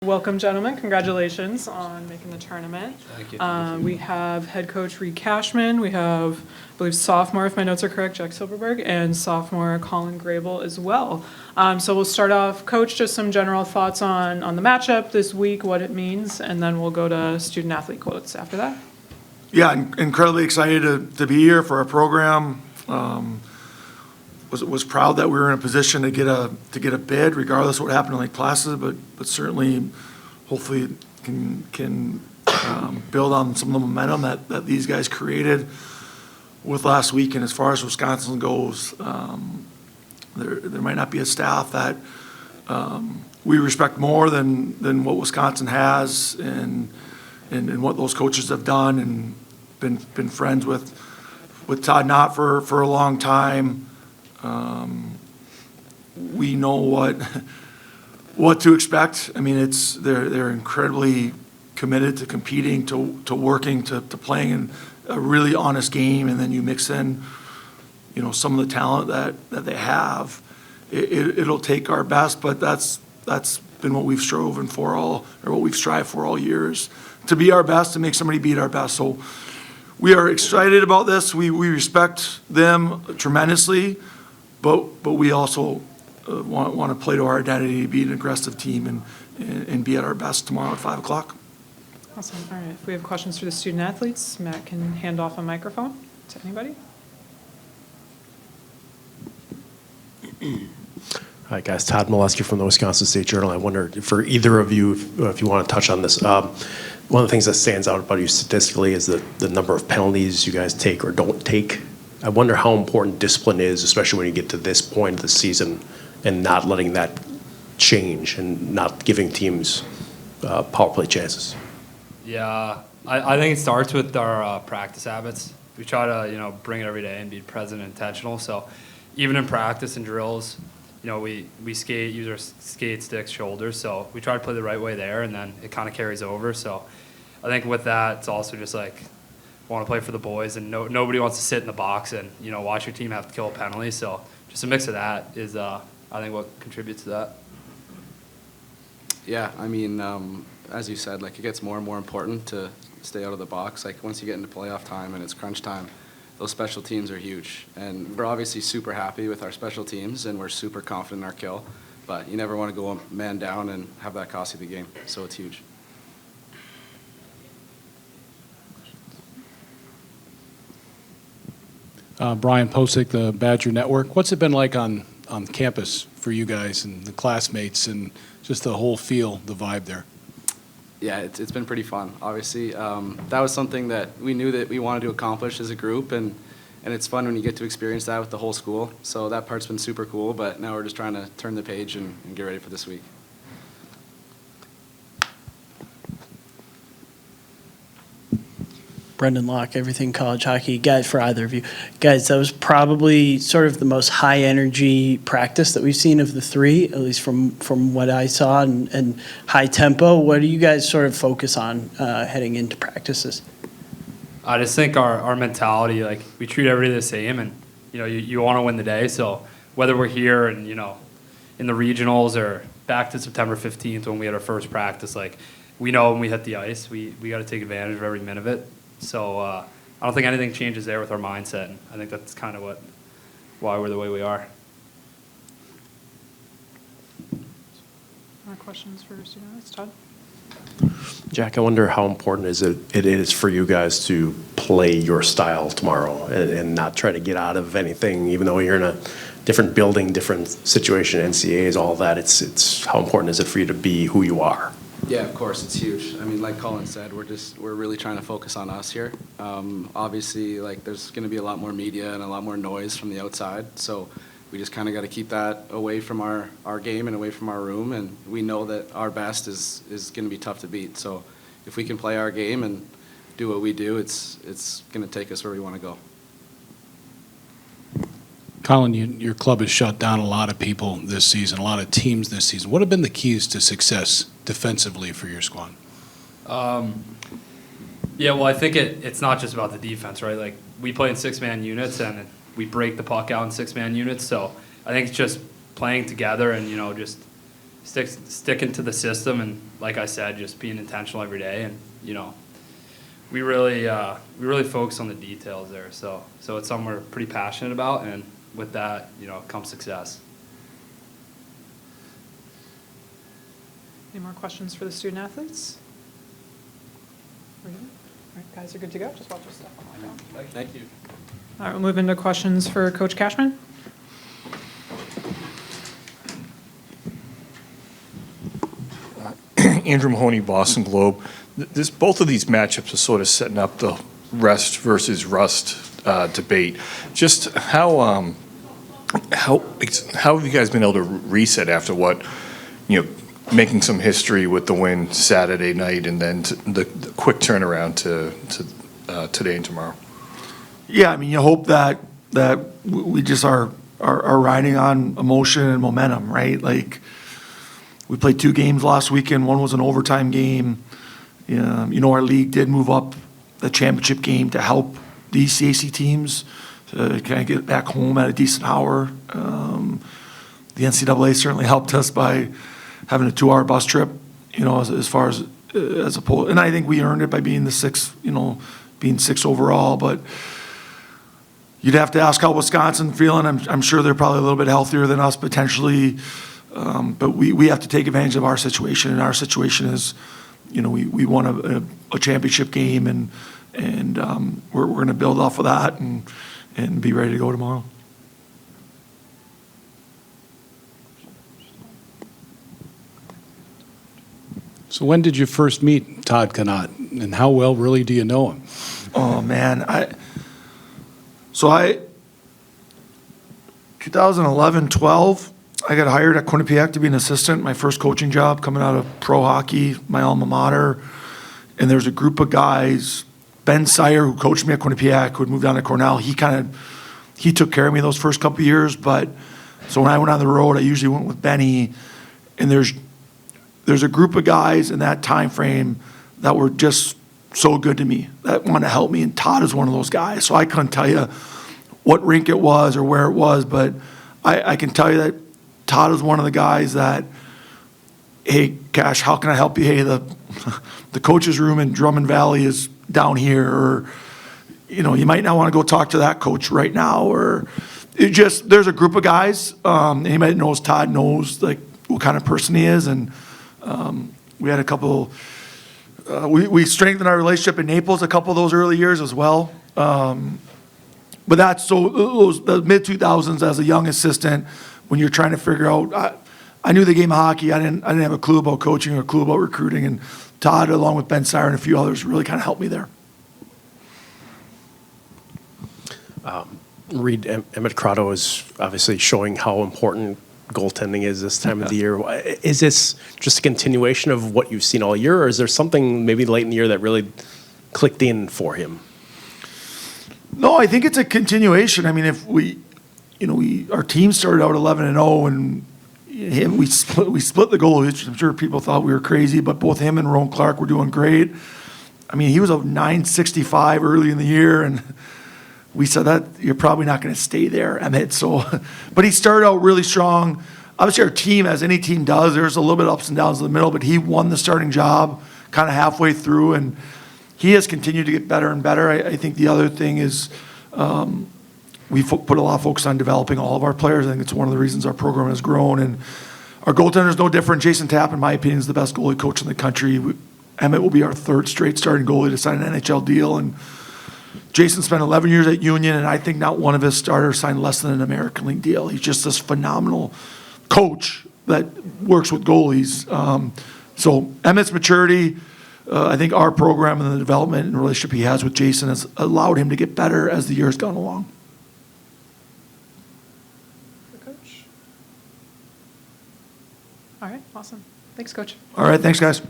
Welcome, gentlemen. Congratulations on making the tournament. Thank you. We have head coach Reid Cashman. We have, I believe, sophomore, if my notes are correct, Jack Silverberg, and sophomore Colin Grable as well. So we'll start off, Coach, just some general thoughts on the matchup this week, what it means, and then we'll go to student-athlete quotes after that. Yeah, incredibly excited to be here for our program. Was proud that we were in a position to get a bid, regardless of what happened in Lake Placid, but certainly, hopefully, can build on some of the momentum that these guys created with last week. And as far as Wisconsin goes, there might not be a staff that we respect more than what Wisconsin has, and what those coaches have done, and been friends with Todd Knott for a long time. We know what to expect. I mean, they're incredibly committed to competing, to working, to playing in a really honest game, and then you mix in, some of the talent that they have. It'll take our best, but that's been what we've strived for all years, to be our best, to make somebody beat our best. So we are excited about this. We respect them tremendously. But we also want to play to our identity, be an aggressive team, and be at our best tomorrow at 5 o'clock. Awesome. All right. If we have questions for the student-athletes, Matt can hand off a microphone to anybody. Hi, guys. Todd Molesky from the Wisconsin State Journal. I wonder, for either of you, if you want to touch on this. One of the things that stands out about you statistically is the number of penalties you guys take or don't take. I wonder how important discipline is, especially when you get to this point of the season, and not letting that change and not giving teams power play chances. Yeah, I think it starts with our practice habits. We try to bring it every day and be present and intentional. So even in practice and drills, we skate, use our skate sticks, shoulders. So we try to play the right way there, and then it kind of carries over. So I think with that, it's also just like, want to play for the boys, and nobody wants to sit in the box and watch your team have to kill a penalty. So just a mix of that is I think what contributes to that. Yeah, I mean, as you said, like, it gets more and more important to stay out of the box. Like, once you get into playoff time and it's crunch time, those special teams are huge, and we're obviously super happy with our special teams, and we're super confident in our kill, but you never want to go a man down and have that cost you the game. So it's huge. Brian Posick, the Badger Network. What's it been like on campus for you guys and the classmates, and just the whole feel, the vibe there? Yeah, it's been pretty fun. Obviously, that was something that we knew that we wanted to accomplish as a group, and it's fun when you get to experience that with the whole school. So that part's been super cool, but now we're just trying to turn the page and get ready for this week. Brendan Locke, Everything College Hockey. Guys, for either of you. Guys, that was probably sort of the most high-energy practice that we've seen of the three, at least from what I saw, and high tempo. What do you guys sort of focus on heading into practices? I just think our mentality, like, we treat everybody the same, and you want to win the day. So whether we're here and in the regionals or back to September 15th when we had our first practice, like, we know when we hit the ice, we got to take advantage of every minute of it. So I don't think anything changes there with our mindset, and I think that's kind of why we're the way we are. More questions for students? Todd? Jack, I wonder how important it is for you guys to play your style tomorrow and not try to get out of anything, even though you're in a different building, different situation, NCAAs, all that. It's how important is it for you to be who you are? Yeah, of course, it's huge. I mean, like Colin said, we're really trying to focus on us here. Obviously, like, there's going to be a lot more media and a lot more noise from the outside, so we just kind of got to keep that away from our game and away from our room, and we know that our best is going to be tough to beat. So if we can play our game and do what we do, it's going to take us where we want to go. Colin, your club has shut down a lot of people this season, a lot of teams this season. What have been the keys to success defensively for your squad? Yeah, well, I think it's not just about the defense, right? Like, we play in six-man units, and we break the puck out in six-man units. So I think it's just playing together and, just sticking to the system, and like I said, just being intentional every day. And we really focus on the details there. So it's something we're pretty passionate about, and with that, comes success. Any more questions for the student athletes? All right, guys are good to go. Just watch your stuff on my phone. Thank you. All right, we'll move into questions for Coach Cashman. Andrew Mahoney, Boston Globe. Both of these matchups are sort of setting up the rest versus rust debate. Just how have you guys been able to reset after making some history with the win Saturday night and then the quick turnaround to today and tomorrow? Yeah, I mean, you hope that we just are riding on emotion and momentum, right? Like, we played 2 games last weekend. One was an overtime game. Our league did move up the championship game to help the ECAC teams to kind of get back home at a decent hour. The NCAA certainly helped us by having a 2-hour bus trip, as far as opposed. And I think we earned it by being the 6th, being 6th overall. But you'd have to ask how Wisconsin feeling. I'm sure they're probably a little bit healthier than us potentially. But we have to take advantage of our situation, and our situation is, we won a championship game, and we're going to build off of that and be ready to go tomorrow. So when did you first meet Todd Connaught, and how well really do you know him? Oh man, 2011-12. I got hired at Quinnipiac to be an assistant, my first coaching job coming out of pro hockey, my alma mater. And there's a group of guys, Ben Sire, who coached me at Quinnipiac, who had moved down to Cornell. He took care of me those first couple of years. But so when I went on the road, I usually went with Benny. And there's a group of guys in that time frame that were just so good to me, that wanted to help me. And Todd is one of those guys. So I couldn't tell you what rink it was or where it was, but I can tell you that Todd is one of the guys that, hey, Cash, how can I help you? Hey, the coach's room in Drummond Valley is down here, or, you might not want to go talk to that coach right now, or there's a group of guys, anybody that knows Todd knows, like, what kind of person he is, and we had a couple, we strengthened our relationship in Naples a couple of those early years as well. But that's the mid-2000s as a young assistant, when you're trying to figure out, I knew the game of hockey. I didn't have a clue about coaching or a clue about recruiting. And Todd, along with Ben Sire and a few others, really kind of helped me there. Reid, Emmett Crotto is obviously showing how important goaltending is this time of the year. Is this just a continuation of what you've seen all year, or is there something maybe late in the year that really clicked in for him? No, I think it's a continuation. I mean, if our team started out 11-0, and we split the goal, which I'm sure people thought we were crazy, but both him and Ron Clark were doing great. I mean, he was a .965 early in the year, and we said that you're probably not going to stay there, Emmett. So, but he started out really strong. Obviously, our team, as any team does, there's a little bit of ups and downs in the middle, but he won the starting job kind of halfway through, and he has continued to get better and better. I think the other thing is we put a lot of focus on developing all of our players. I think it's one of the reasons our program has grown. And our goaltender is no different. Jason Tapp, in my opinion, is the best goalie coach in the country. Emmett will be our 3rd straight starting goalie to sign an NHL deal. And Jason spent 11 years at Union, and I think not one of his starters signed less than an American League deal. He's just this phenomenal coach that works with goalies. So Emmett's maturity, I think our program and the development and relationship he has with Jason has allowed him to get better as the years gone along. Coach. All right, awesome. Thanks, Coach. All right, thanks, guys.